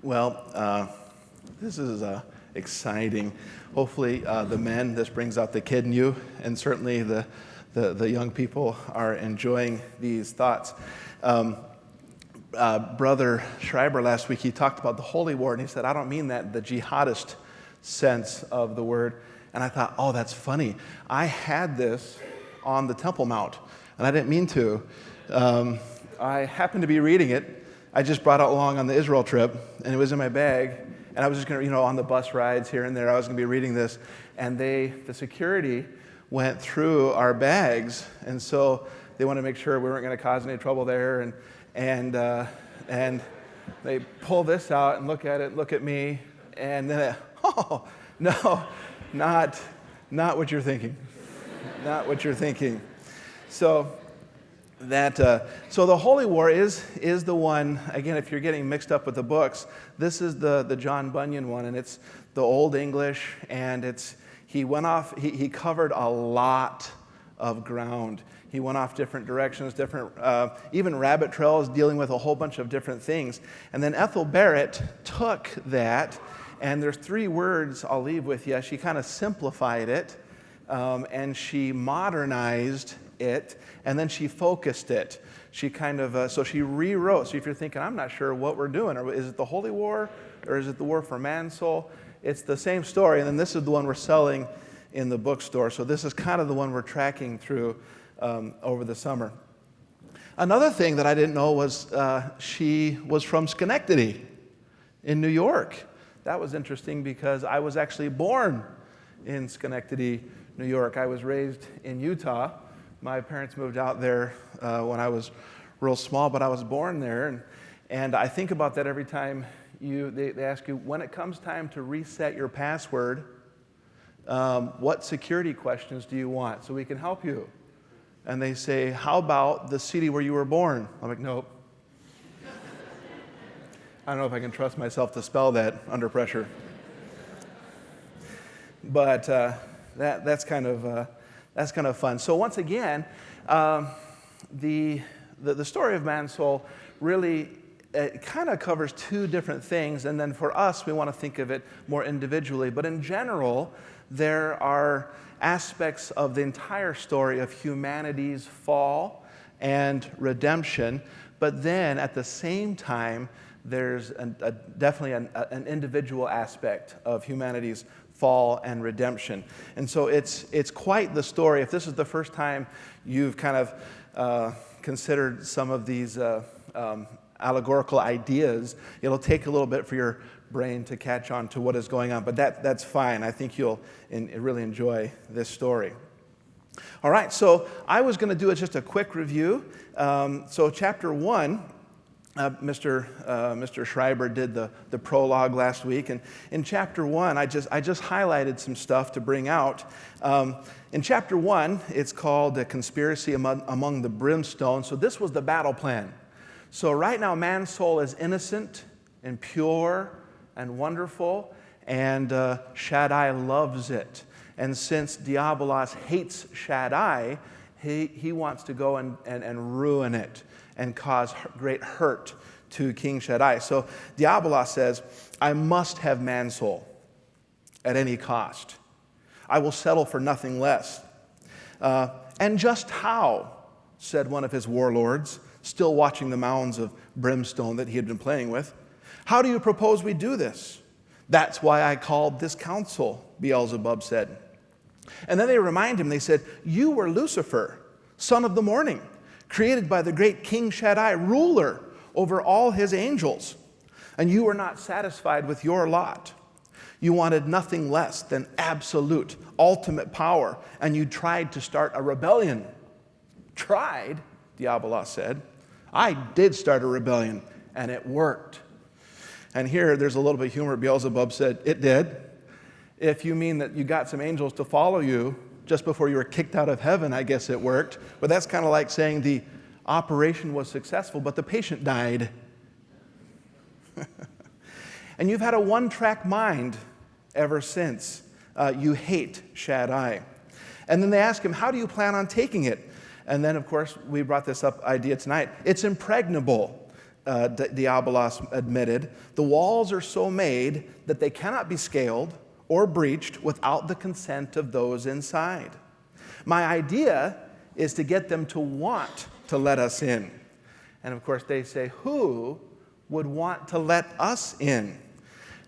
Well, this is exciting. Hopefully, the men, this brings out the kid in you, and certainly the young people are enjoying these thoughts. Brother Schreiber last week, he talked about the holy war, and he said, I don't mean that in the jihadist sense of the word. And I thought, oh, that's funny. I had this on the Temple Mount, and I didn't mean to. I happened to be reading it. I just brought it along on the Israel trip, and it was in my bag, and I was just going to, on the bus rides here and there, I was going to be reading this, and the security went through our bags, and so they wanted to make sure we weren't going to cause any trouble there, and they pull this out and look at me, and then, oh, no, not what you're thinking, not what you're thinking. So the Holy War is the one, again, if you're getting mixed up with the books, this is the John Bunyan one, and it's the Old English, and he covered a lot of ground. He went off different directions, even rabbit trails, dealing with a whole bunch of different things. And then Ethel Barrett took that, and there's 3 words I'll leave with you. She kind of simplified it, and she modernized it, and then she focused it. She kind of, so she rewrote. So if you're thinking, I'm not sure what we're doing, or is it the Holy War, or is it the War for Mansoul? It's the same story, and then this is the one we're selling in the bookstore. So this is kind of the one we're tracking through over the summer. Another thing that I didn't know was she was from Schenectady in New York. That was interesting because I was actually born in Schenectady, New York. I was raised in Utah. My parents moved out there when I was real small, but I was born there. And I think about that every time they ask you, when it comes time to reset your password, what security questions do you want so we can help you? And they say, how about the city where you were born? I'm like, nope. I don't know if I can trust myself to spell that under pressure. But that's kind of fun. So once again, the story of Mansoul really kind of covers 2 different things, and then for us, we want to think of it more individually. But in general, there are aspects of the entire story of humanity's fall and redemption, but then at the same time, there's definitely an individual aspect of humanity's fall and redemption. And so it's quite the story. If this is the first time you've kind of considered some of these allegorical ideas, it'll take a little bit for your brain to catch on to what is going on, but that's fine. I think you'll really enjoy this story. All right, so I was going to do just a quick review. So chapter 1, Mr. Schreiber did the prologue last week, and in chapter 1, I just highlighted some stuff to bring out. In chapter 1, it's called the conspiracy among the brimstone. So this was the battle plan. So right now, Mansoul is innocent and pure and wonderful, and Shaddai loves it. And since Diabolos hates Shaddai, he wants to go and ruin it and cause great hurt to King Shaddai. So Diabolos says, I must have Mansoul at any cost. I will settle for nothing less. And just how, said one of his warlords, still watching the mounds of brimstone that he had been playing with. How do you propose we do this? That's why I called this council, Beelzebub said. And then they remind him, they said, you were Lucifer, son of the morning, created by the great King Shaddai, ruler over all his angels. And you were not satisfied with your lot. You wanted nothing less than absolute, ultimate power, and you tried to start a rebellion. Tried, Diabolos said. I did start a rebellion, and it worked. And here, there's a little bit of humor. Beelzebub said, it did. If you mean that you got some angels to follow you just before you were kicked out of heaven, I guess it worked. But that's kind of like saying the operation was successful, but the patient died. And you've had a one-track mind ever since. You hate Shaddai. And then they ask him, how do you plan on taking it? And then, of course, we brought this up idea tonight. It's impregnable. Diabolos admitted, the walls are so made that they cannot be scaled or breached without the consent of those inside. My idea is to get them to want to let us in. And of course they say, who would want to let us in?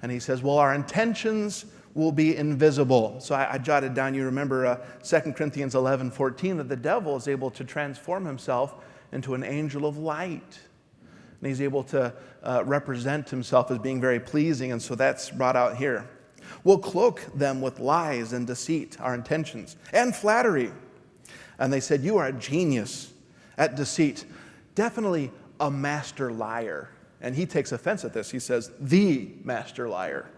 And he says, well, our intentions will be invisible. So I jotted down, you remember 2 Corinthians 11:14, that the devil is able to transform himself into an angel of light. And he's able to represent himself as being very pleasing, and so that's brought out here. We'll cloak them with lies and deceit, our intentions, and flattery. And they said, you are a genius at deceit, definitely a master liar. And he takes offense at this. He says, the master liar.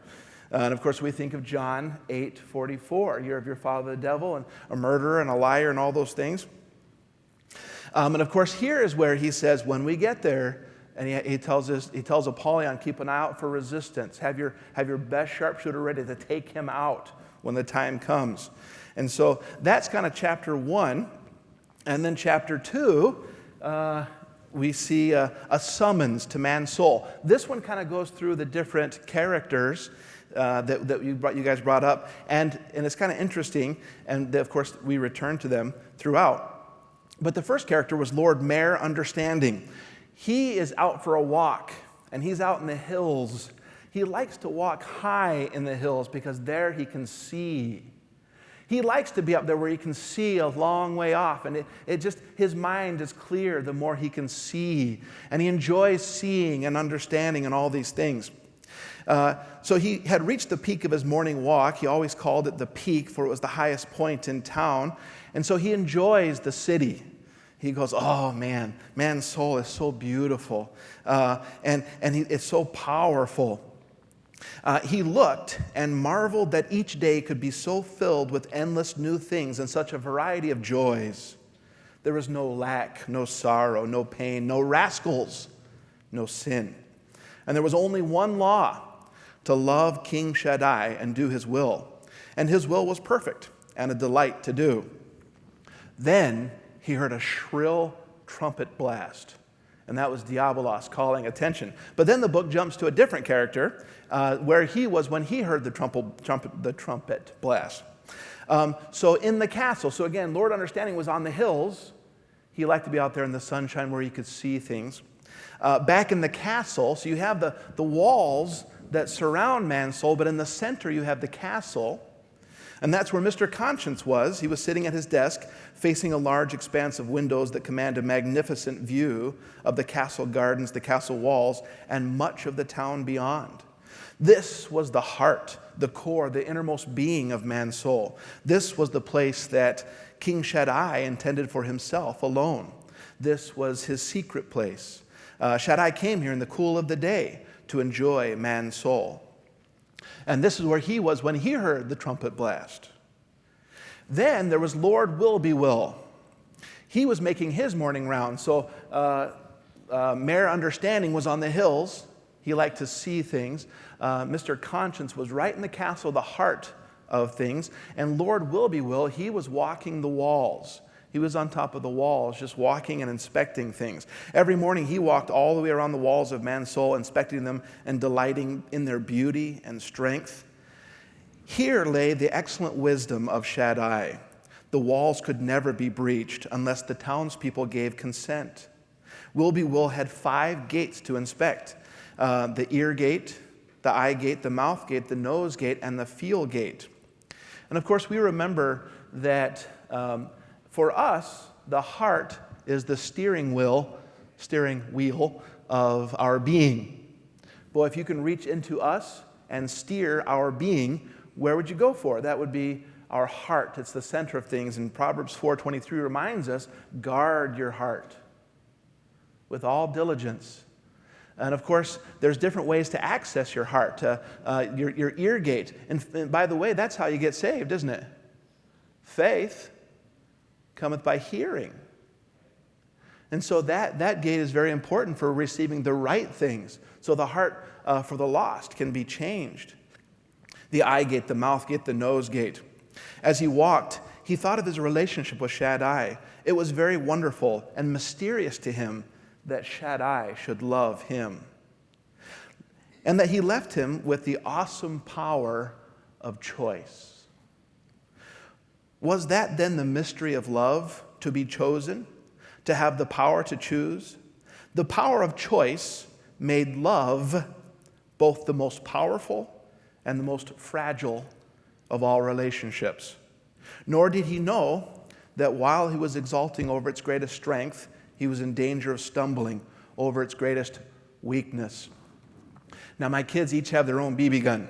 And of course, we think of John 8:44. You're of your father the devil, and a murderer and a liar and all those things. And of course, here is where he says, when we get there, and he tells Apollyon, keep an eye out for resistance. Have your best sharpshooter ready to take him out when the time comes. And so that's kind of chapter 1. And then chapter 2, we see a summons to Mansoul. This one kind of goes through the different characters that you guys brought up. And it's kind of interesting. And of course, we return to them throughout. But the first character was Lord Mayor Understanding. He is out for a walk, and he's out in the hills. He likes to walk high in the hills because there he can see. He likes to be up there where he can see a long way off, and his mind is clear the more he can see, and he enjoys seeing and understanding and all these things. So he had reached the peak of his morning walk. He always called it the peak, for it was the highest point in town, and so he enjoys the city. He goes, oh man, Mansoul is so beautiful, and it's so powerful. He looked and marveled that each day could be so filled with endless new things and such a variety of joys. There was no lack, no sorrow, no pain, no rascals, no sin. And there was only one law, to love King Shaddai and do his will. And his will was perfect and a delight to do. Then he heard a shrill trumpet blast. And that was Diabolos calling attention. But then the book jumps to a different character, where he was when he heard the trumpet blast. So in the castle, so again, Lord Understanding was on the hills. He liked to be out there in the sunshine where he could see things. Back in the castle, so you have the walls that surround Mansoul, but in the center you have the castle. And that's where Mr. Conscience was. He was sitting at his desk, facing a large expanse of windows that command a magnificent view of the castle gardens, the castle walls, and much of the town beyond. This was the heart, the core, the innermost being of Mansoul. This was the place that King Shaddai intended for himself alone. This was his secret place. Shaddai came here in the cool of the day to enjoy Mansoul. And this is where he was when he heard the trumpet blast. Then there was Lord Will-be-will. He was making his morning round. So Mayor Understanding was on the hills. He liked to see things. Mr. Conscience was right in the castle, the heart of things. And Lord Will-be-will, he was walking the walls. He was on top of the walls, just walking and inspecting things. Every morning he walked all the way around the walls of Mansoul, inspecting them and delighting in their beauty and strength. Here lay the excellent wisdom of Shaddai. The walls could never be breached unless the townspeople gave consent. Will-be-will had 5 gates to inspect. The ear gate, the eye gate, the mouth gate, the nose gate, and the feel gate. And of course we remember that for us, the heart is the steering wheel of our being. Boy, if you can reach into us and steer our being, where would you go for? That would be our heart. It's the center of things. And Proverbs 4:23 reminds us, guard your heart with all diligence. And of course, there's different ways to access your heart, your ear gate. And by the way, that's how you get saved, isn't it? Faith cometh by hearing. And so that gate is very important for receiving the right things. So the heart for the lost can be changed. The eye gate, the mouth gate, the nose gate. As he walked, he thought of his relationship with Shaddai. It was very wonderful and mysterious to him that Shaddai should love him, and that he left him with the awesome power of choice. Was that then the mystery of love, to be chosen, to have the power to choose? The power of choice made love both the most powerful and the most fragile of all relationships. Nor did he know that while he was exulting over its greatest strength, he was in danger of stumbling over its greatest weakness. Now, my kids each have their own BB gun.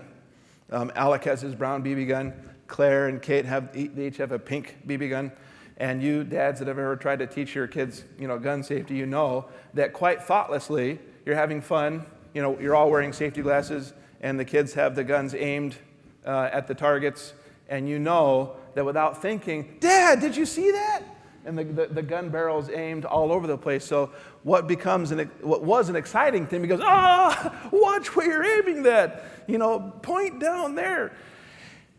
Alec has his brown BB gun. Claire and Kate they each have a pink BB gun. And you dads that have ever tried to teach your kids, gun safety, you know that quite thoughtlessly, you're having fun. You're all wearing safety glasses, and the kids have the guns aimed at the targets, and you know that without thinking, Dad, did you see that? And the gun barrel's aimed all over the place. So what was an exciting thing, because, watch where you're aiming that. Point down there.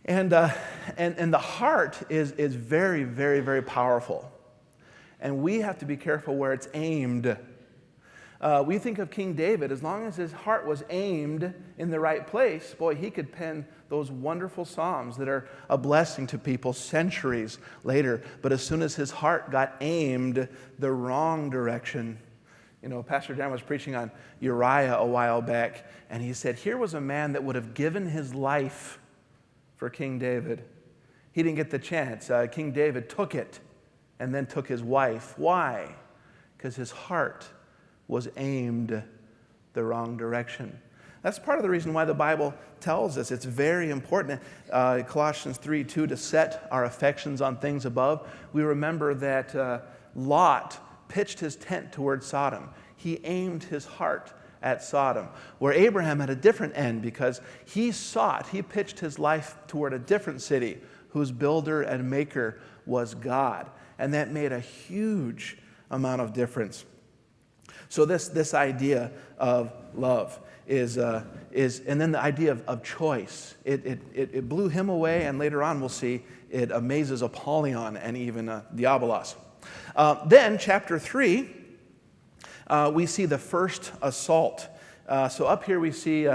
And the heart is very, very, very powerful. And we have to be careful where it's aimed. We think of King David. As long as his heart was aimed in the right place, boy, he could pen those wonderful psalms that are a blessing to people centuries later. But as soon as his heart got aimed the wrong direction, Pastor Dan was preaching on Uriah a while back, and he said, here was a man that would have given his life for King David. He didn't get the chance. King David took it and then took his wife. Why? Because his heart was aimed the wrong direction. That's part of the reason why the Bible tells us it's very important. Colossians 3:2, to set our affections on things above. We remember that Lot pitched his tent toward Sodom. He aimed his heart at Sodom, where Abraham had a different end, because he pitched his life toward a different city whose builder and maker was God. And that made a huge amount of difference. So this idea of love is and then the idea of choice. It blew him away, and later on we'll see it amazes Apollyon and even Diabolos. Then chapter 3, we see the first assault. So up here we see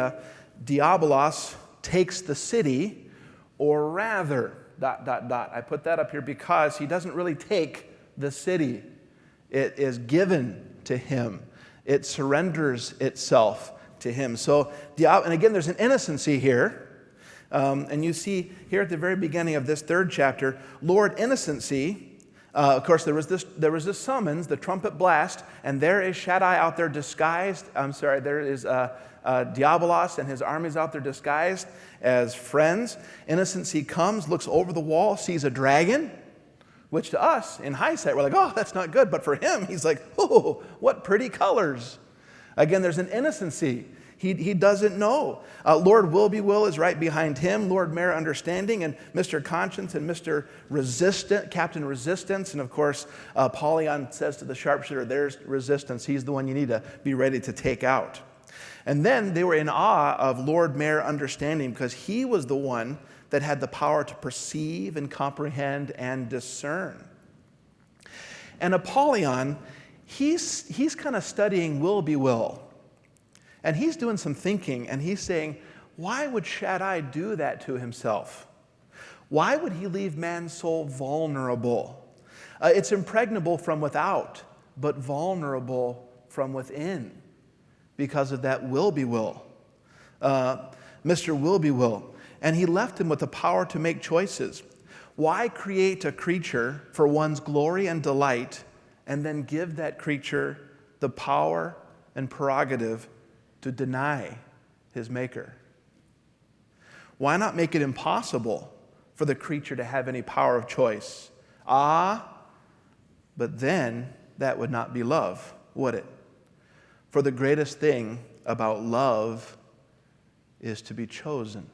Diabolos takes the city, or rather, ... I put that up here because he doesn't really take the city. It is given to him. It surrenders itself to him. So, and again, there's an innocency here. And you see here at the very beginning of this third chapter, Lord, innocency. Of course, there was this summons, the trumpet blast, and there is Shaddai out there disguised. There is Diabolos and his armies out there disguised as friends. Innocency comes, looks over the wall, sees a dragon, which to us, in hindsight, we're like, oh, that's not good. But for him, he's like, oh, what pretty colors. Again, there's an innocency. He doesn't know. Lord Will is right behind him. Lord Mere Understanding and Mr. Conscience and Mr. Captain Resistance. And of course, Apollyon says to the sharpshooter, there's Resistance. He's the one you need to be ready to take out. And then they were in awe of Lord Mere Understanding, because he was the one that had the power to perceive and comprehend and discern. And Apollyon, he's kind of studying will. And he's doing some thinking, and he's saying, why would Shaddai do that to himself? Why would he leave Mansoul vulnerable? It's impregnable from without, but vulnerable from within because of that will. Mr. Will. And he left him with the power to make choices. Why create a creature for one's glory and delight and then give that creature the power and prerogative to deny his maker? Why not make it impossible for the creature to have any power of choice? But then that would not be love, would it? For the greatest thing about love is to be chosen.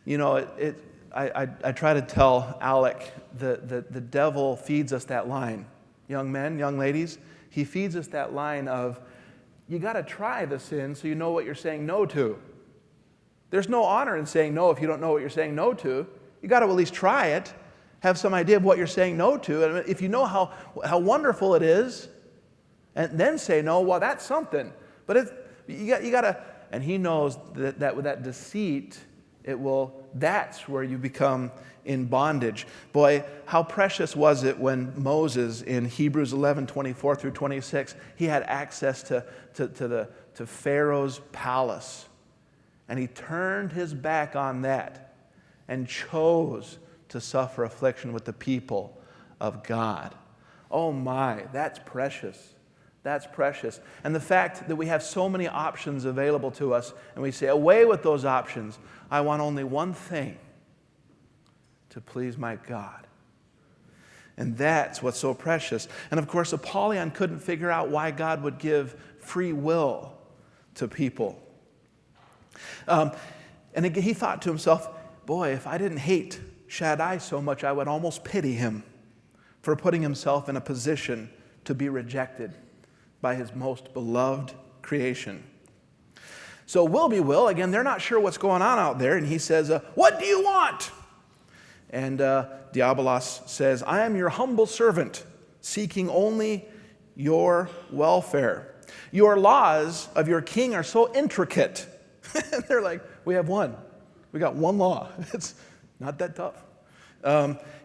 I try to tell Alec the devil feeds us that line. Young men, young ladies, he feeds us that line of, you got to try the sin so you know what you're saying no to. There's no honor in saying no if you don't know what you're saying no to. You got to at least try it, have some idea of what you're saying no to. And if you know how wonderful it is And then say, no, well, that's something. But you got to, and he knows that with that deceit, that's where you become in bondage. Boy, how precious was it when Moses, in Hebrews 11:24 through 26, he had access to Pharaoh's palace. And he turned his back on that and chose to suffer affliction with the people of God. Oh my, that's precious. That's precious. And the fact that we have so many options available to us, and we say, away with those options. I want only one thing, to please my God. And that's what's so precious. And of course, Apollyon couldn't figure out why God would give free will to people. And again, he thought to himself, boy, if I didn't hate Shaddai so much, I would almost pity him for putting himself in a position to be rejected by his most beloved creation. So Will, again, they're not sure what's going on out there, and he says, what do you want? And Diabolos says, I am your humble servant, seeking only your welfare. Your laws of your king are so intricate. And they're like, we have one. We got one law. It's not that tough.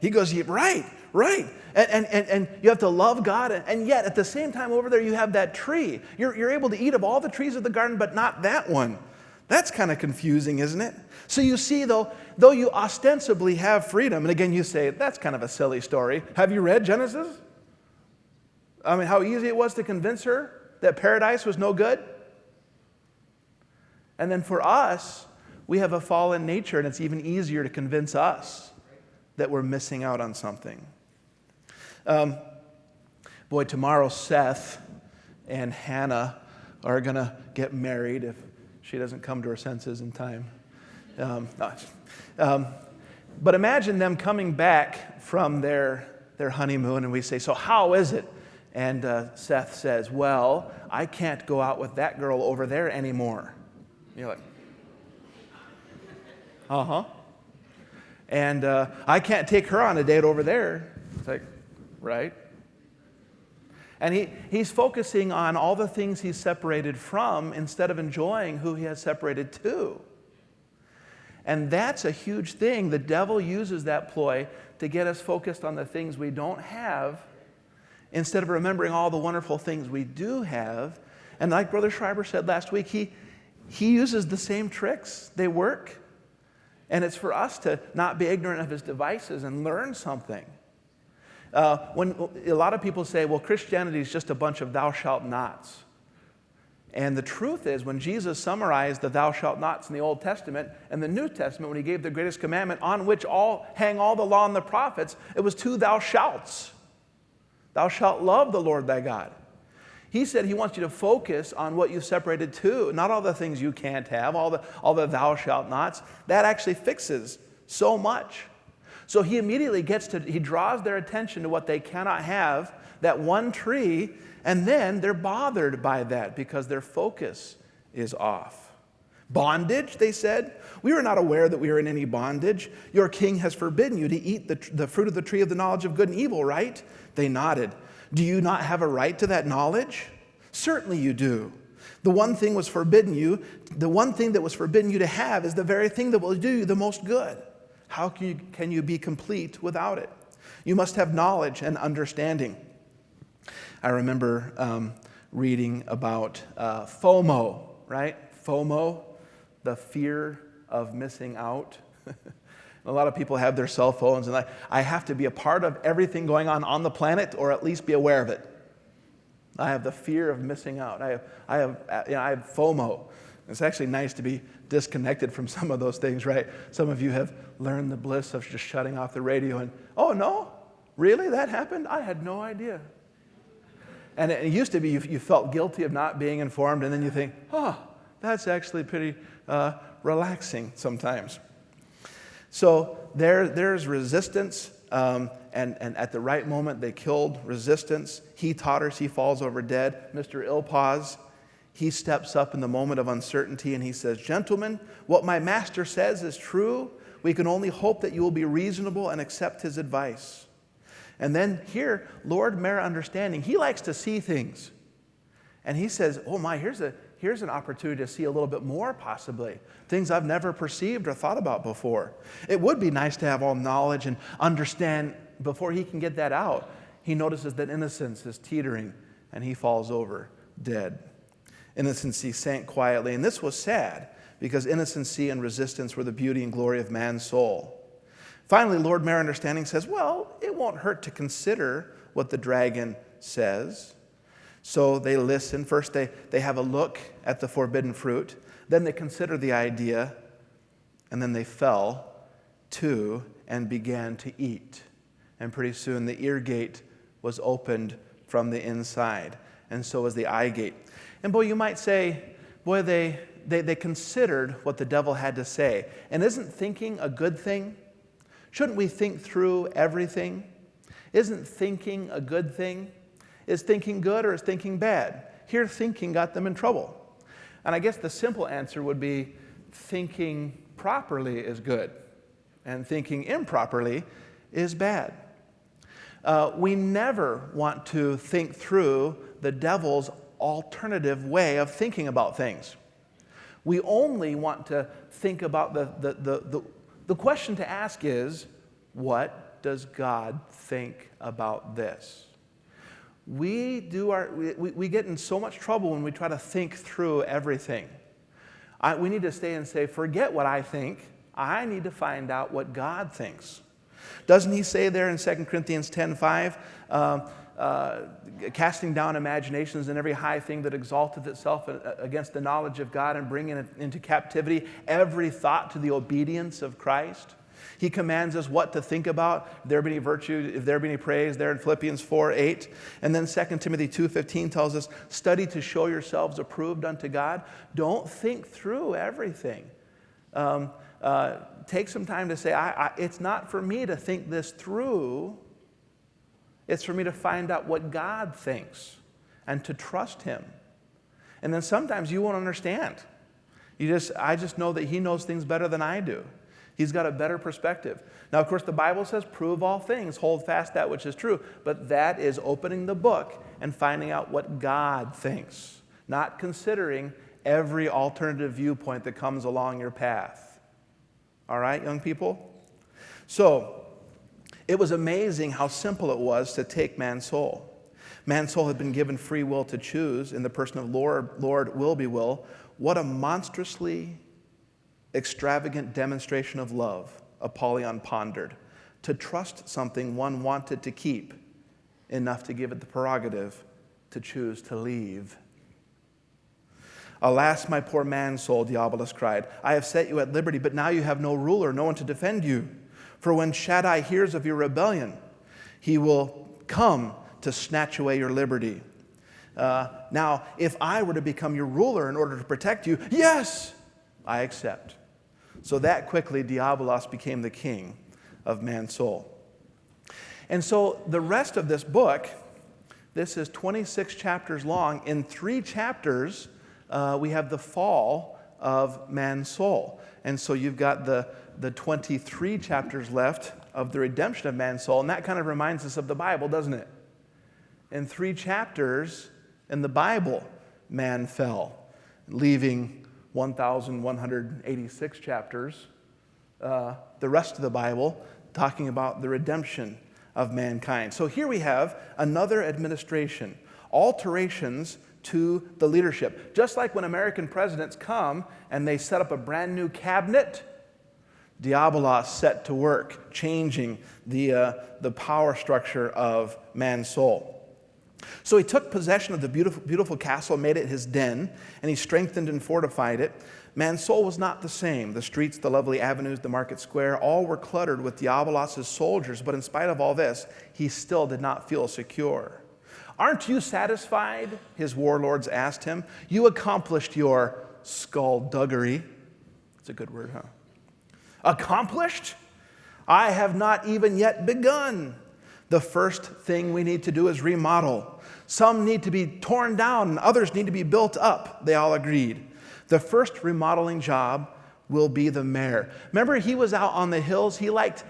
He goes, yeah, right. And you have to love God, and yet at the same time over there you have that tree. You're able to eat of all the trees of the garden, but not that one. That's kind of confusing, isn't it? So you see, though you ostensibly have freedom, and again you say, that's kind of a silly story. Have you read Genesis? I mean, how easy it was to convince her that paradise was no good? And then for us, we have a fallen nature, and it's even easier to convince us that we're missing out on something. Boy, tomorrow Seth and Hannah are going to get married if she doesn't come to her senses in time. But imagine them coming back from their honeymoon, and we say, so how is it? And Seth says, well, I can't go out with that girl over there anymore. You're like, uh-huh. And I can't take her on a date over there. It's like, right? And he's focusing on all the things he's separated from instead of enjoying who he has separated to. And that's a huge thing. The devil uses that ploy to get us focused on the things we don't have instead of remembering all the wonderful things we do have. And like Brother Schreiber said last week, he uses the same tricks. They work. And it's for us to not be ignorant of his devices and learn something. When a lot of people say, well, Christianity is just a bunch of thou shalt nots. And the truth is, when Jesus summarized the thou shalt nots in the Old Testament and the New Testament, when he gave the greatest commandment on which hang all the law and the prophets, it was two thou shalts. Thou shalt love the Lord thy God. He said he wants you to focus on what you've separated to, not all the things you can't have, all the thou shalt nots. That actually fixes so much. So he immediately he draws their attention to what they cannot have, that one tree, and then they're bothered by that because their focus is off. Bondage, they said. We were not aware that we were in any bondage. Your king has forbidden you to eat the fruit of the tree of the knowledge of good and evil, right? They nodded. Do you not have a right to that knowledge? Certainly you do. The one thing that was forbidden you to have is the very thing that will do you the most good. How can you be complete without it? You must have knowledge and understanding. I remember reading about FOMO, right? FOMO, the fear of missing out. A lot of people have their cell phones, and I have to be a part of everything going on the planet, or at least be aware of it. I have the fear of missing out. I have FOMO. It's actually nice to be disconnected from some of those things, right? Some of you have learned the bliss of just shutting off the radio and, oh no, really? That happened? I had no idea. And it used to be you felt guilty of not being informed, and then you think, oh, that's actually pretty relaxing sometimes. So there's resistance, and at the right moment they killed resistance. He totters, he falls over dead. Mr. Ilpaz, he steps up in the moment of uncertainty and he says, gentlemen, what my master says is true. We can only hope that you will be reasonable and accept his advice. And then here, Lord Mere Understanding, he likes to see things. And he says, oh my, here's an opportunity to see a little bit more possibly. Things I've never perceived or thought about before. It would be nice to have all knowledge and understand. Before he can get that out, he notices that innocence is teetering and he falls over dead. Innocency sank quietly, and this was sad because innocency and resistance were the beauty and glory of man's soul. Finally, Lord Mere Understanding says, well, it won't hurt to consider what the dragon says. So they listen. First, they have a look at the forbidden fruit. Then they consider the idea. And then they fell to and began to eat. And pretty soon the ear gate was opened from the inside. And so was the eye gate. And boy, you might say, boy, they considered what the devil had to say. And isn't thinking a good thing? Shouldn't we think through everything? Isn't thinking a good thing? Is thinking good or is thinking bad? Here, thinking got them in trouble. And I guess the simple answer would be thinking properly is good, and thinking improperly is bad. We never want to think through the devil's alternative way of thinking about things. We only want to think about the question to ask is, what does God think about this? We get in so much trouble when we try to think through everything. We need to stay and say, forget what I think. I need to find out what God thinks. Doesn't he say there in 2 Corinthians 10:5, casting down imaginations and every high thing that exalteth itself against the knowledge of God, and bringing it into captivity every thought to the obedience of Christ? He commands us what to think about. If there be any virtue, if there be any praise, there in Philippians 4:8. And then 2 Timothy 2:15 tells us, study to show yourselves approved unto God. Don't think through everything. Take some time to say, it's not for me to think this through. It's for me to find out what God thinks and to trust him. And then sometimes you won't understand. I just know that he knows things better than I do. He's got a better perspective. Now, of course, the Bible says, prove all things, hold fast that which is true. But that is opening the book and finding out what God thinks, not considering every alternative viewpoint that comes along your path. All right, young people? So, it was amazing how simple it was to take Mansoul. Mansoul had been given free will to choose in the person of Lord will be will. What a monstrously extravagant demonstration of love, Apollyon pondered. To trust something one wanted to keep, enough to give it the prerogative to choose to leave. Alas, my poor Mansoul, Diabolus cried. I have set you at liberty, but now you have no ruler, no one to defend you. For when Shaddai hears of your rebellion, he will come to snatch away your liberty. Now, if I were to become your ruler in order to protect you, yes, I accept. So that quickly, Diabolos became the king of Mansoul. And so the rest of this book, this is 26 chapters long. In 3 chapters, we have the fall of Mansoul. And so you've got the 23 chapters left of the redemption of Mansoul. And that kind of reminds us of the Bible, doesn't it? In 3 chapters in the Bible, man fell, leaving 1,186 chapters, the rest of the Bible, talking about the redemption of mankind. So here we have another administration, alterations to the leadership. Just like when American presidents come and they set up a brand new cabinet, Diabolos set to work, changing the power structure of Mansoul. So he took possession of the beautiful castle, made it his den, and he strengthened and fortified it. Mansoul was not the same. The streets, the lovely avenues, the market square, all were cluttered with Diabolos' soldiers, but in spite of all this, he still did not feel secure. Aren't you satisfied? His warlords asked him. You accomplished your skullduggery. That's a good word, huh? Accomplished? I have not even yet begun. The first thing we need to do is remodel. Some need to be torn down and others need to be built up, they all agreed. The first remodeling job will be the mayor. Remember, he was out on the hills. He liked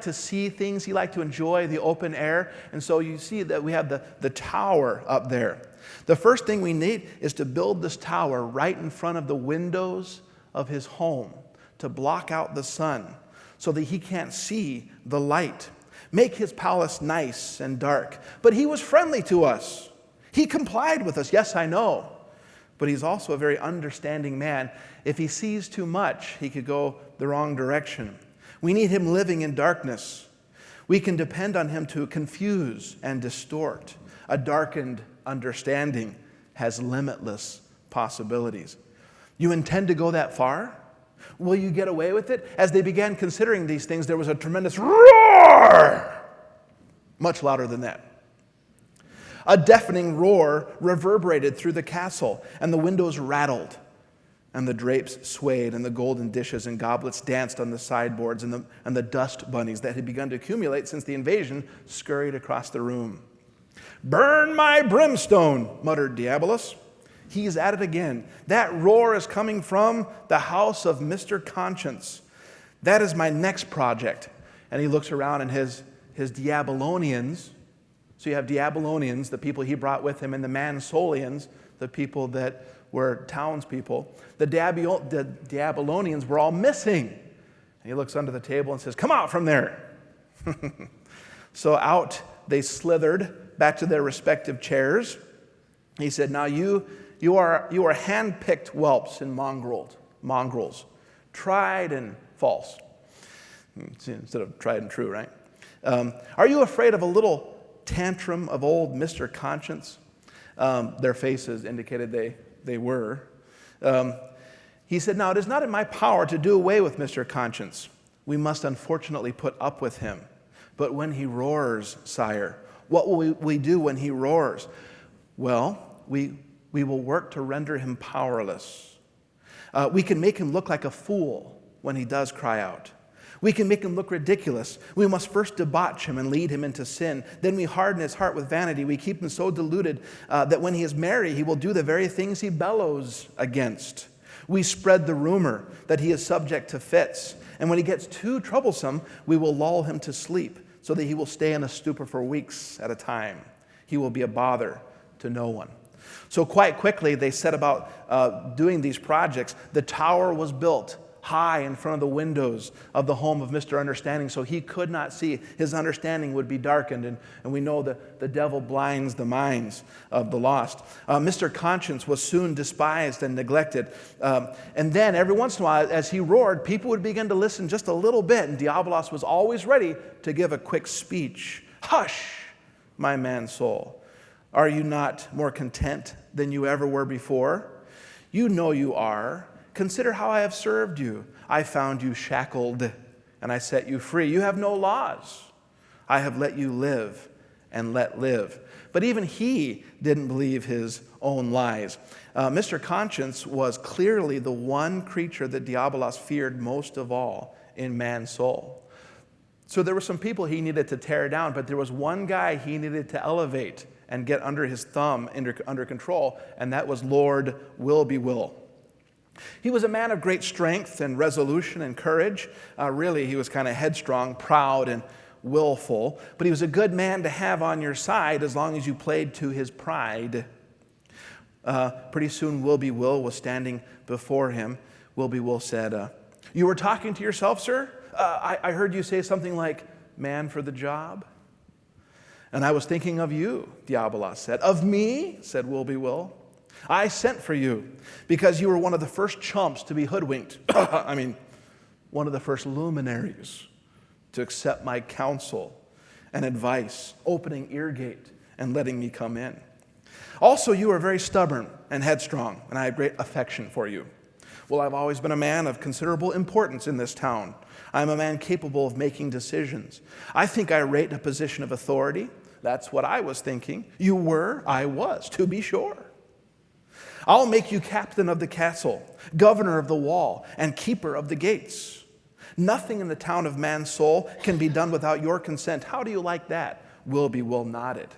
to see things. He liked to enjoy the open air. And so you see that we have the tower up there. The first thing we need is to build this tower right in front of the windows of his home to block out the sun so that he can't see the light. Make his palace nice and dark. But he was friendly to us. He complied with us. Yes, I know. But he's also a very understanding man. If he sees too much, he could go the wrong direction. We need him living in darkness. We can depend on him to confuse and distort. A darkened understanding has limitless possibilities. You intend to go that far? Will you get away with it? As they began considering these things, there was a tremendous roar, much louder than that. A deafening roar reverberated through the castle, and the windows rattled, and the drapes swayed, and the golden dishes and goblets danced on the sideboards, and the dust bunnies that had begun to accumulate since the invasion scurried across the room. "Burn my brimstone," muttered Diabolus. He's at it again. That roar is coming from the house of Mr. Conscience. That is my next project. And he looks around, and his Diabolonians. So you have Diabolonians, the people he brought with him, and the Mansoulians, the people that were townspeople. The Diabolonians were all missing. And he looks under the table and says, "Come out from there." So out they slithered back to their respective chairs. He said, "Now you are hand-picked whelps and mongrels, tried and false." Instead of tried and true, right? Are you afraid of a little tantrum of old Mr. Conscience? Their faces indicated they were. He said, "Now, it is not in my power to do away with Mr. Conscience. We must unfortunately put up with him. But when he roars, sire, what will we do when he roars? Well, we will work to render him powerless. We can make him look like a fool when he does cry out. We can make him look ridiculous. We must first debauch him and lead him into sin. Then we harden his heart with vanity. We keep him so deluded that when he is merry, he will do the very things he bellows against. We spread the rumor that he is subject to fits. And when he gets too troublesome, we will lull him to sleep so that he will stay in a stupor for weeks at a time. He will be a bother to no one." So quite quickly, they set about doing these projects. The tower was built high in front of the windows of the home of Mr. Understanding, so he could not see. His understanding would be darkened, and we know that the devil blinds the minds of the lost. Mr. Conscience was soon despised and neglected. And then every once in a while, as he roared, people would begin to listen just a little bit, and Diabolos was always ready to give a quick speech. "Hush, my Mansoul. Are you not more content than you ever were before? You know you are. Consider how I have served you. I found you shackled, and I set you free. You have no laws. I have let you live and let live." But even he didn't believe his own lies. Mr. Conscience was clearly the one creature that Diabolos feared most of all in Mansoul. So there were some people he needed to tear down, but there was one guy he needed to elevate and get under his thumb, under control, and that was Lord Will-be-Will. He was a man of great strength and resolution and courage. Really, he was kind of headstrong, proud, and willful. But he was a good man to have on your side as long as you played to his pride. Pretty soon, Will-be-Will was standing before him. Will-be-Will said, "You were talking to yourself, sir? I heard you say something like, 'Man for the job?' And I was thinking of you," Diabolos said. "Of me?" said Will-be-Will. "I sent for you because you were one of the first chumps to be hoodwinked." One of the first luminaries to accept my counsel and advice, opening ear gate and letting me come in. "Also, you are very stubborn and headstrong, and I have great affection for you. Well, I've always been a man of considerable importance in this town. I'm a man capable of making decisions. I think I rate a position of authority. That's what I was thinking. You were, I was, to be sure. I'll make you captain of the castle, governor of the wall, and keeper of the gates. Nothing in the town of Mansoul can be done without your consent. How do you like that?" Will-be-Will nodded.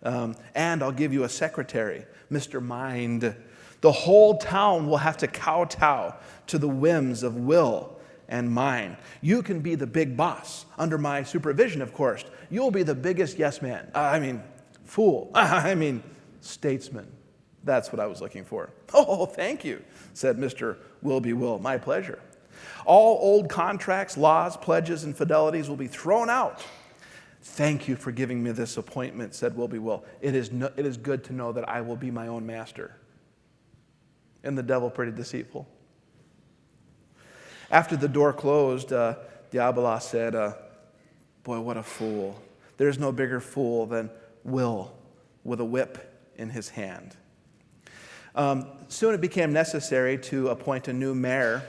"And I'll give you a secretary, Mr. Mind. The whole town will have to kowtow to the whims of will and mine. You can be the big boss, under my supervision, of course. You'll be the biggest yes man. Fool. Statesman. That's what I was looking for. Oh, thank you, said Mr. Will-be-will. My pleasure. All old contracts, laws, pledges, and fidelities will be thrown out. Thank you for giving me this appointment, said Will-be-will. It is good to know that I will be my own master. Isn't the devil pretty deceitful? After the door closed, Diabolos said, boy, what a fool. There's no bigger fool than Will with a whip in his hand. Soon it became necessary to appoint a new mayor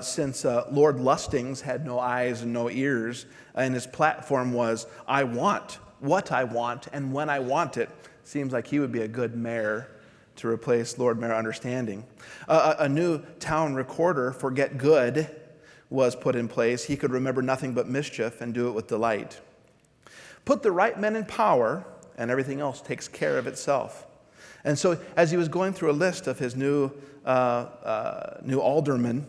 since Lord Lustings had no eyes and no ears, and his platform was, I want what I want and when I want it. Seems like he would be a good mayor to replace Lord Mayor Understanding. A new town recorder for Get Good was put in place. He could remember nothing but mischief and do it with delight. Put the right men in power, and everything else takes care of itself. And so as he was going through a list of his new aldermen,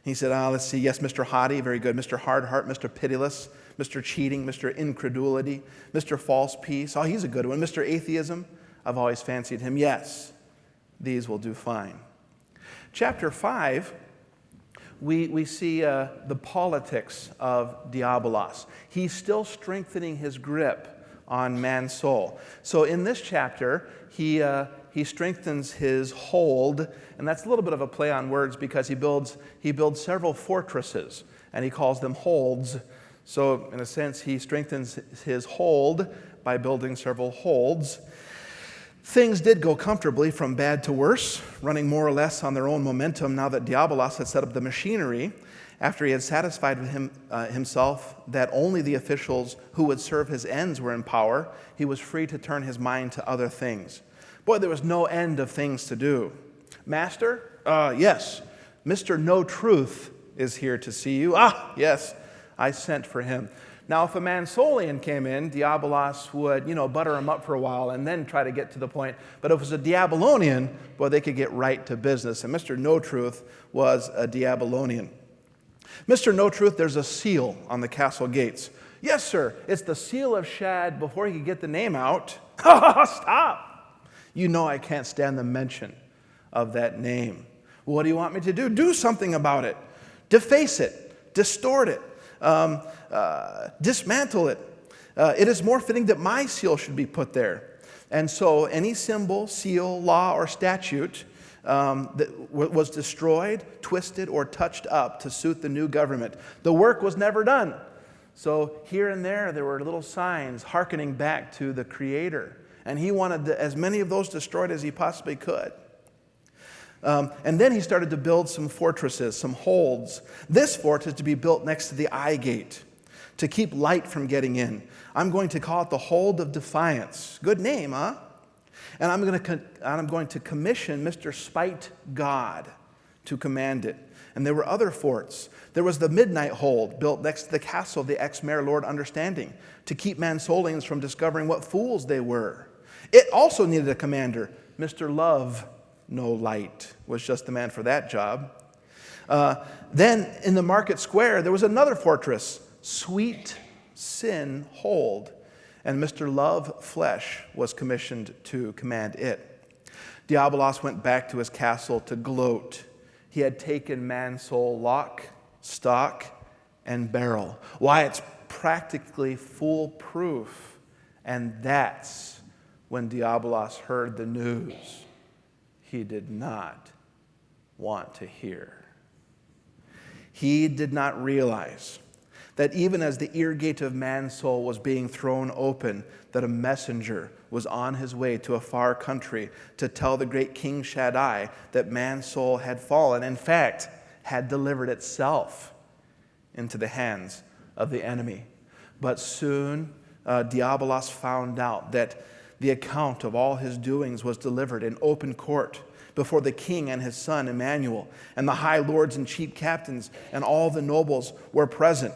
he said, let's see, yes, Mr. Haughty, very good, Mr. Hard Heart, Mr. Pitiless, Mr. Cheating, Mr. Incredulity, Mr. False Peace, he's a good one, Mr. Atheism, I've always fancied him, yes, these will do fine. Chapter 5, we see the politics of Diabolos. He's still strengthening his grip on Mansoul. So in this chapter, he strengthens his hold, and that's a little bit of a play on words because he builds several fortresses, and he calls them holds. So in a sense, he strengthens his hold by building several holds. Things did go comfortably from bad to worse, running more or less on their own momentum now that Diabolos had set up the machinery. After he had satisfied with himself that only the officials who would serve his ends were in power, he was free to turn his mind to other things. Boy, there was no end of things to do. Master? Yes. Mr. No Truth is here to see you. Yes, I sent for him. Now, if a Mansoulian came in, Diabolos would, butter him up for a while and then try to get to the point. But if it was a Diabolonian, boy, they could get right to business. And Mr. No Truth was a Diabolonian. Mr. No Truth, there's a seal on the castle gates. Yes, sir, it's the seal of Shad before he could get the name out. Stop! You know I can't stand the mention of that name. What do you want me to do? Do something about it. Deface it. Distort it. Dismantle it. It is more fitting that my seal should be put there. And so any symbol, seal, law, or statute that was destroyed, twisted, or touched up to suit the new government, the work was never done. So here and there were little signs hearkening back to the Creator. And he wanted as many of those destroyed as he possibly could. And then he started to build some fortresses, some holds. This fort is to be built next to the eye gate to keep light from getting in. I'm going to call it the Hold of Defiance. Good name, huh? And I'm going to commission Mr. Spite God to command it. And there were other forts. There was the Midnight Hold built next to the castle of the ex-mayor Lord Understanding to keep Mansoulians from discovering what fools they were. It also needed a commander. Mr. Love No Light was just the man for that job. Then in the market square, there was another fortress, Sweet Sin Hold, and Mr. Love Flesh was commissioned to command it. Diabolos went back to his castle to gloat. He had taken Mansoul lock, stock, and barrel. Why, it's practically foolproof. And that's when Diabolos heard the news he did not want to hear. He did not realize that even as the ear gate of Mansoul was being thrown open, that a messenger was on his way to a far country to tell the great King Shaddai that Mansoul had fallen, in fact, had delivered itself into the hands of the enemy. But soon, Diabolos found out that the account of all his doings was delivered in open court before the king and his son Emmanuel, and the high lords and chief captains and all the nobles were present.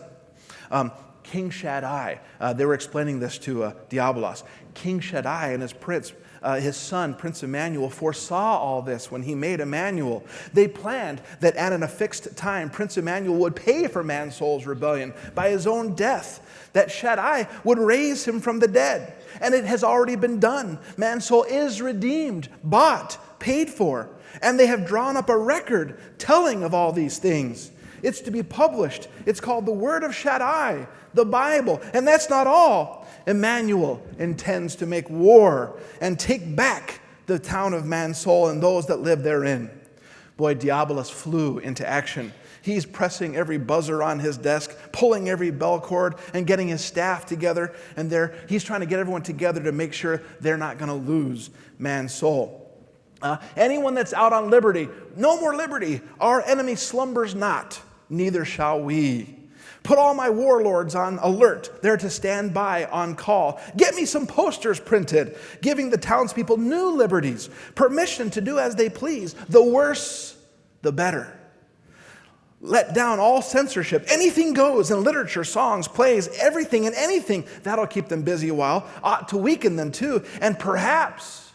King Shaddai. They were explaining this to Diabolos. King Shaddai and his son, Prince Emmanuel, foresaw all this when he made Emmanuel. They planned that at an affixed time, Prince Emmanuel would pay for Mansoul's rebellion by his own death, that Shaddai would raise him from the dead. And it has already been done. Mansoul is redeemed, bought, paid for. And they have drawn up a record telling of all these things. It's to be published. It's called the Word of Shaddai, the Bible. And that's not all. Emmanuel intends to make war and take back the town of Mansoul and those that live therein. Boy, Diabolos flew into action. He's pressing every buzzer on his desk, pulling every bell cord, and getting his staff together. And he's trying to get everyone together to make sure they're not going to lose Mansoul. Anyone that's out on liberty, no more liberty. Our enemy slumbers not, neither shall we. Put all my warlords on alert, there to stand by on call. Get me some posters printed, giving the townspeople new liberties, permission to do as they please. The worse, the better. Let down all censorship. Anything goes in literature, songs, plays, everything and anything. That'll keep them busy a while. Ought to weaken them too. And perhaps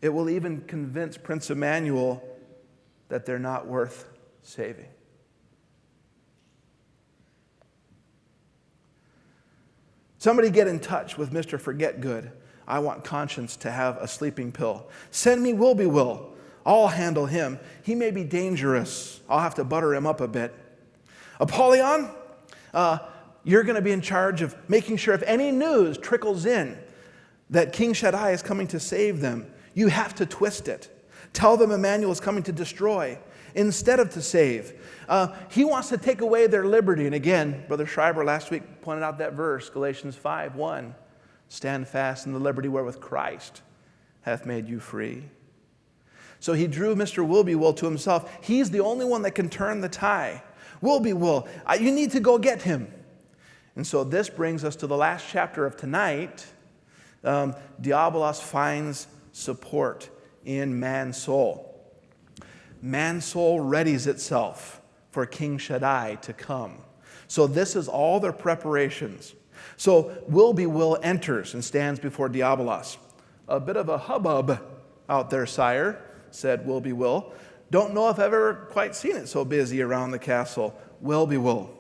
it will even convince Prince Emmanuel that they're not worth saving. Somebody get in touch with Mr. Forget-Good. I want conscience to have a sleeping pill. Send me Will-be-Will. I'll handle him. He may be dangerous. I'll have to butter him up a bit. Apollyon, you're going to be in charge of making sure if any news trickles in that King Shaddai is coming to save them, you have to twist it. Tell them Emmanuel is coming to destroy instead of to save. He wants to take away their liberty. And again, Brother Schreiber last week pointed out that verse, Galatians 5:1. Stand fast in the liberty wherewith Christ hath made you free. So he drew Mr. Will-be-Will to himself. He's the only one that can turn the tie. Will-be-Will, you need to go get him. And so this brings us to the last chapter of tonight. Diabolos finds support in Mansoul. Mansoul readies itself for King Shaddai to come. So this is all their preparations. So Will-be-Will enters and stands before Diabolos. A bit of a hubbub out there, sire, said Will-be-Will. Don't know if I've ever quite seen it so busy around the castle. Will-be-Will,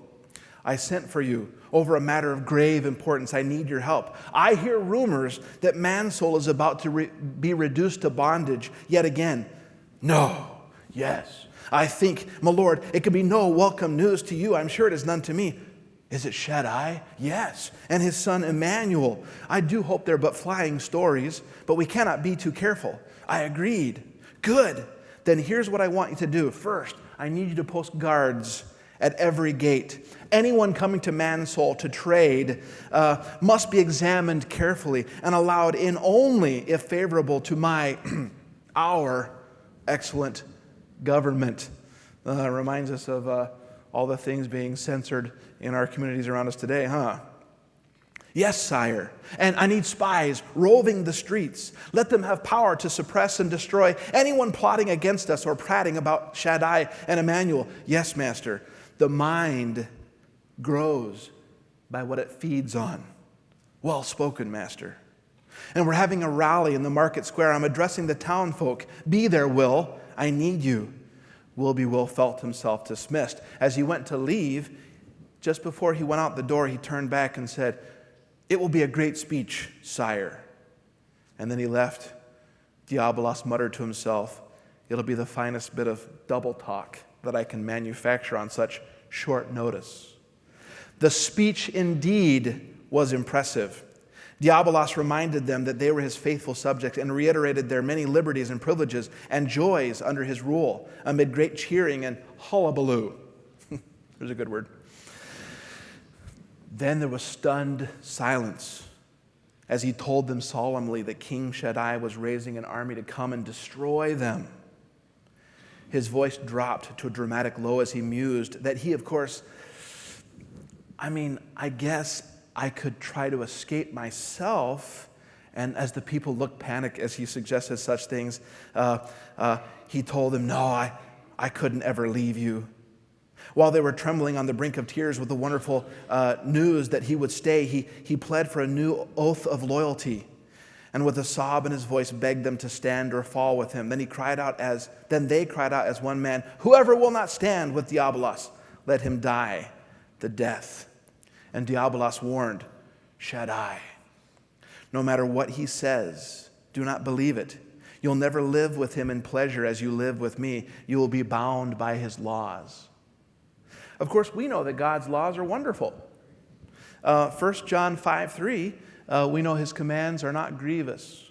I sent for you over a matter of grave importance. I need your help. I hear rumors that Mansoul is about to be reduced to bondage yet again. No, yes. I think, my lord, it could be no welcome news to you. I'm sure it is none to me. Is it Shaddai? Yes. And his son Emmanuel. I do hope they're but flying stories, but we cannot be too careful. I agreed. Good. Then here's what I want you to do. First, I need you to post guards at every gate. Anyone coming to Mansoul to trade must be examined carefully and allowed in only if favorable to our excellent government. Reminds us of all the things being censored in our communities around us today, huh? Yes, sire. And I need spies roving the streets. Let them have power to suppress and destroy anyone plotting against us or prating about Shaddai and Emmanuel. Yes, master. The mind grows by what it feeds on. Well spoken, master. And we're having a rally in the market square. I'm addressing the town folk. Be there, Will. I need you. Will-be-Will felt himself dismissed. As he went to leave, just before he went out the door, he turned back and said, "It will be a great speech, sire." And then he left. Diabolos muttered to himself, "It'll be the finest bit of double talk that I can manufacture on such short notice." The speech indeed was impressive. Diabolos reminded them that they were his faithful subjects and reiterated their many liberties and privileges and joys under his rule amid great cheering and hullabaloo. There's a good word. Then there was stunned silence as he told them solemnly that King Shaddai was raising an army to come and destroy them. His voice dropped to a dramatic low as he mused that he, of course, I guess I could try to escape myself. And as the people looked panicked as he suggested such things, he told them, "No, I couldn't ever leave you. While they were trembling on the brink of tears with the wonderful news that he would stay, he pled for a new oath of loyalty, and with a sob in his voice begged them to stand or fall with him. Then they cried out as one man, "Whoever will not stand with Diabolos, let him die the death." And Diabolos warned Shaddai, "No matter what he says, do not believe it. You'll never live with him in pleasure as you live with me. You will be bound by his laws." Of course, we know that God's laws are wonderful. 1 John 5:3, we know his commands are not grievous.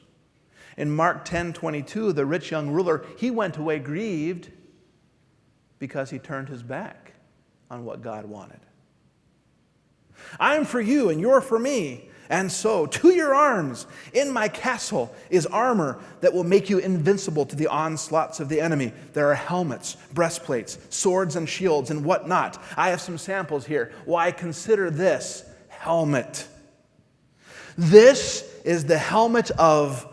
In Mark 10:22, the rich young ruler, he went away grieved because he turned his back on what God wanted. "I'm for you and you're for me. And so, to your arms, in my castle, is armor that will make you invincible to the onslaughts of the enemy. There are helmets, breastplates, swords, and shields, and whatnot. I have some samples here. Why, consider this helmet. This is the helmet of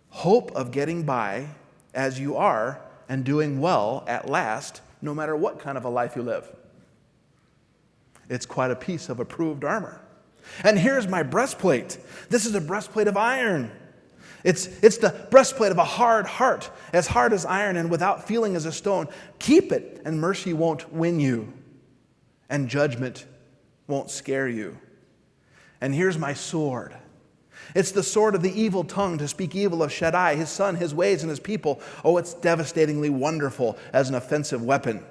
hope of getting by as you are and doing well at last, no matter what kind of a life you live. It's quite a piece of approved armor. And here's my breastplate. This is a breastplate of iron. It's the breastplate of a hard heart, as hard as iron and without feeling as a stone. Keep it, and mercy won't win you, and judgment won't scare you. And here's my sword. It's the sword of the evil tongue to speak evil of Shaddai, his son, his ways, and his people. Oh, it's devastatingly wonderful as an offensive weapon.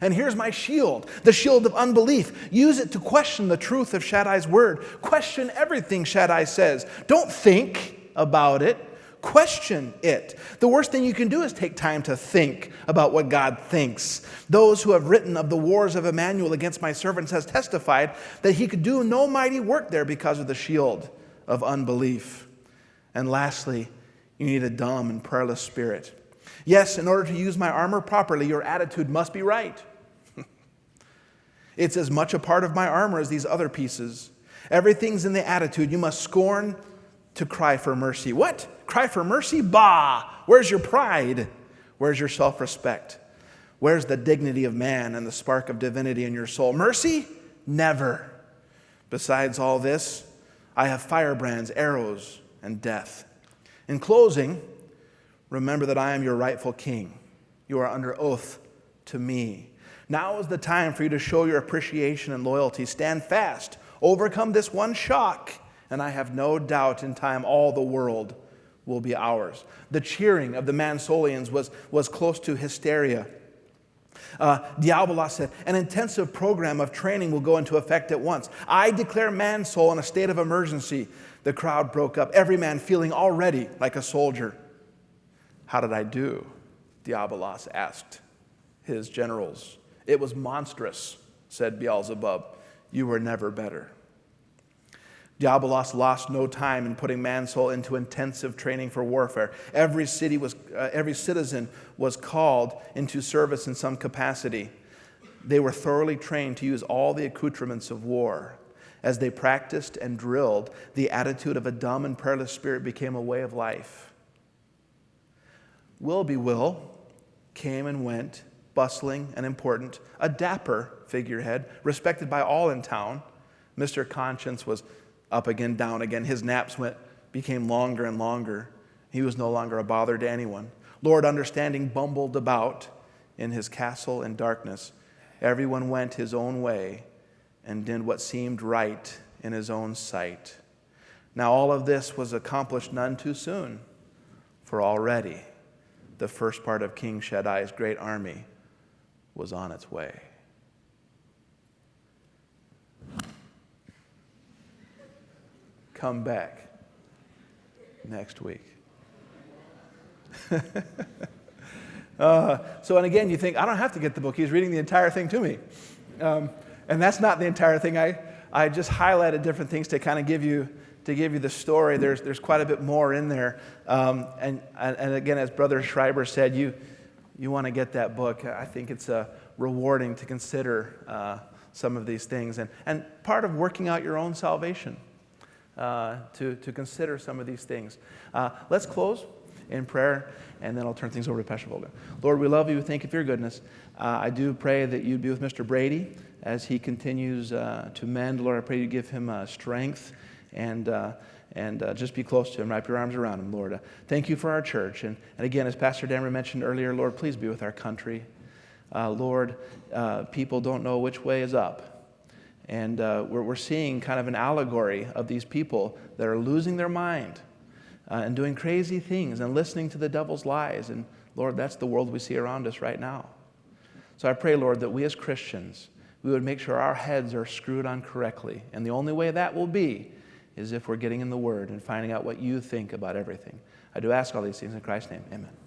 And here's my shield, the shield of unbelief. Use it to question the truth of Shaddai's word. Question everything Shaddai says. Don't think about it. Question it. The worst thing you can do is take time to think about what God thinks. Those who have written of the wars of Emmanuel against my servants has testified that he could do no mighty work there because of the shield of unbelief. And lastly, you need a dumb and prayerless spirit. Yes, in order to use my armor properly, your attitude must be right. It's as much a part of my armor as these other pieces. Everything's in the attitude. You must scorn to cry for mercy. What? Cry for mercy? Bah! Where's your pride? Where's your self-respect? Where's the dignity of man and the spark of divinity in your soul? Mercy? Never. Besides all this, I have firebrands, arrows, and death. In closing, remember that I am your rightful king. You are under oath to me. Now is the time for you to show your appreciation and loyalty. Stand fast. Overcome this one shock. And I have no doubt in time all the world will be ours. The cheering of the Mansoulians was close to hysteria. Diabolos said, an intensive program of training will go into effect at once. I declare Mansoul in a state of emergency. The crowd broke up, every man feeling already like a soldier. How did I do? Diabolos asked his generals. It was monstrous, said Beelzebub. You were never better. Diabolos lost no time in putting Mansoul into intensive training for warfare. Every citizen was called into service in some capacity. They were thoroughly trained to use all the accoutrements of war. As they practiced and drilled, the attitude of a dumb and prayerless spirit became a way of life. Will came and went, bustling and important, a dapper figurehead, respected by all in town. Mr. Conscience was up again, down again. His naps became longer and longer. He was no longer a bother to anyone. Lord Understanding bumbled about in his castle in darkness. Everyone went his own way and did what seemed right in his own sight. Now all of this was accomplished none too soon, for already the first part of King Shaddai's great army was on its way. Come back next week. And again, you think, I don't have to get the book. He's reading the entire thing to me. And that's not the entire thing. I just highlighted different things to kind of give you the story. There's quite a bit more in there. And again, as Brother Schreiber said, you want to get that book. I think it's rewarding to consider some of these things. And part of working out your own salvation, to consider some of these things. Let's close. in prayer, and then I'll turn things over to Pastor Volga. Lord, we love you. We thank you for your goodness. I do pray that you'd be with Mr. Brady as he continues to mend. Lord, I pray you give him strength and just be close to him, wrap your arms around him, Lord. Thank you for our church. And again, as Pastor Dameron mentioned earlier, Lord, please be with our country. Lord, people don't know which way is up. And we're seeing kind of an allegory of these people that are losing their mind and doing crazy things and listening to the devil's lies. And Lord, that's the world we see around us right now. So I pray, Lord, that we as Christians, we would make sure our heads are screwed on correctly. And the only way that will be is if we're getting in the Word and finding out what you think about everything. I do ask all these things in Christ's name. Amen.